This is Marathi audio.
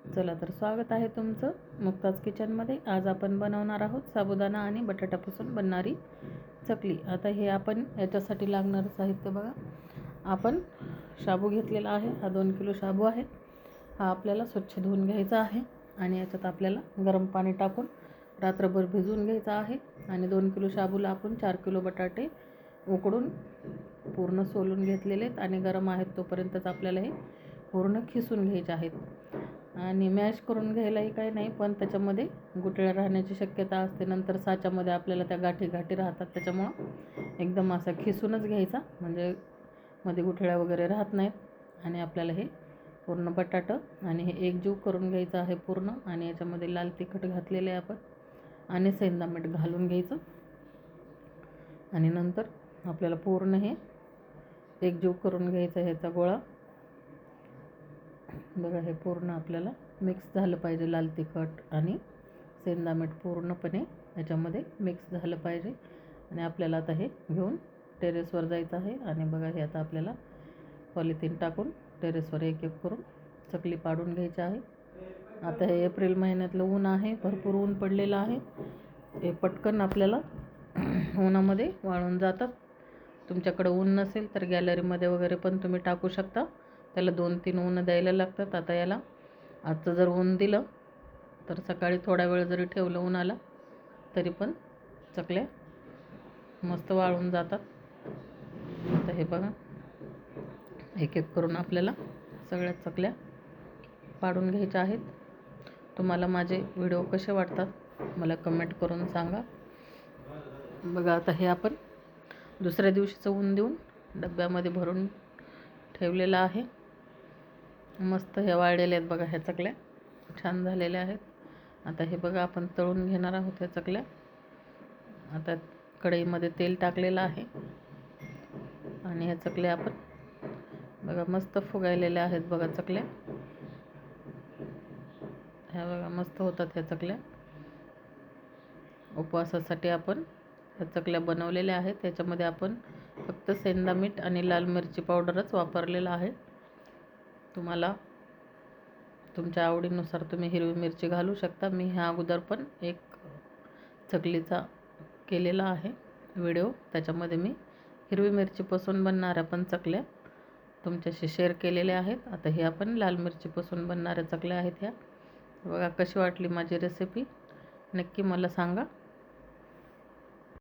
चला तर स्वागत आहे तुमचं मुक्ताज किचनमध्ये। आज आपण बनवणार आहोत साबुदाणा आणि बटाट्यापासून बनणारी चकली। आता हे आपण याच्यासाठी लागणारं साहित्य बघा। आपण शाबू घेतलेला आहे, हा 2 किलो शाबू आहे। हा आपल्याला स्वच्छ धुवून घ्यायचा आहे आणि याच्यात आपल्याला गरम पाणी टाकून रात्रभर भिजवून घ्यायचा आहे। आणि 2 किलो शाबूला आपण 4 किलो बटाटे उकडून पूर्ण सोलून घेतलेले आहेत आणि गरम आहेत तोपर्यंतच आपल्याला हे पूर्ण खिसून घ्यायचे आहेत। आणि मॅश करून घ्यायलाही काही नाही, पण त्याच्यामध्ये गुठळ्या राहण्याची शक्यता असते। नंतर साच्यामध्ये आपल्याला त्या गाठी राहतात, त्याच्यामुळं एकदम असा खिसूनच घ्यायचा, म्हणजे मध्ये गुठळ्या वगैरे राहत नाहीत। आणि आपल्याला हे पूर्ण बटाटा आणि हे एकजीव करून घ्यायचं आहे पूर्ण। आणि याच्यामध्ये लाल तिखट घातलेले आहे आपण आणि सेंधा मीठ घालून घ्यायचं। आणि नंतर आपल्याला पूर्ण हे एकजीव करून घ्यायचा ह्याचा गोळा बघा। हे पूर्ण आपल्याला मिक्स झालं पाहिजे, लाल तिखट आणि सेंधा मीठ पूर्णपणे याच्यामध्ये मिक्स झालं पाहिजे। आणि आपल्याला आता हे घेऊन टेरेसवर जायचं आहे। आणि बघा हे आता आपल्याला पॉलिथिन टाकून टेरेसवर एक एक करून चकली पाडून घ्यायची आहे। आता हे एप्रिल महिन्यातलं ऊन आहे, भरपूर ऊन पडलेलं आहे। हे पटकन आपल्याला उन्हामध्ये वाळून जातात। तुमच्याकडे ऊन नसेल तर गॅलरीमध्ये वगैरे पण तुम्ही टाकू शकता, त्याला 2-3 ऊन द्यायला लागतात। आता याला आजचं जर ऊन दिलं तर सकाळी थोडा वेळ जरी ठेवलं उन्हाला तरी पण चकल्या मस्त वाळून जातात। आता हे बघा एक एक करून आपल्याला सगळ्या चकल्या पाडून घ्यायच्या आहेत। तुम्हाला माझे व्हिडिओ कसे वाटतात मला कमेंट करून सांगा। बघा आता हे आपण दुसऱ्या दिवशीचं ऊन देऊन डब्यामध्ये भरून ठेवलेलं आहे। मस्त हे वाळलेले आहेत बघा, ह्या चकल्या छान झालेल्या आहेत। आता हे बघा आपण तळून घेणार आहोत ह्या चकल्या। आता कढईमध्ये तेल टाकलेलं आहे आणि ह्या चकल्या आपण बघा मस्त फुगायलेल्या आहेत बघा चकल्या। ह्या बघा मस्त होतात ह्या चकल्या। उपवासासाठी आपण ह्या चकल्या बनवलेल्या आहेत। त्याच्यामध्ये आपण फक्त सेंधा मीठ आणि लाल मिरची पावडरच वापरलेला आहे। तुम्हाला तुमच्या आवडीनुसार तुम्ही हिरवी मिरची घालू शकता। मी ह्या अगोदर पण एक चकलीचा केलेला आहे व्हिडिओ, त्याच्यामध्ये मी हिरवी मिरचीपासून बनणाऱ्या पण चकल्या तुमच्याशी शेअर केलेल्या आहेत। आता हे आपण लाल मिरचीपासून बनणाऱ्या चकल्या आहेत ह्या। बघा कशी वाटली माझी रेसिपी नक्की मला सांगा।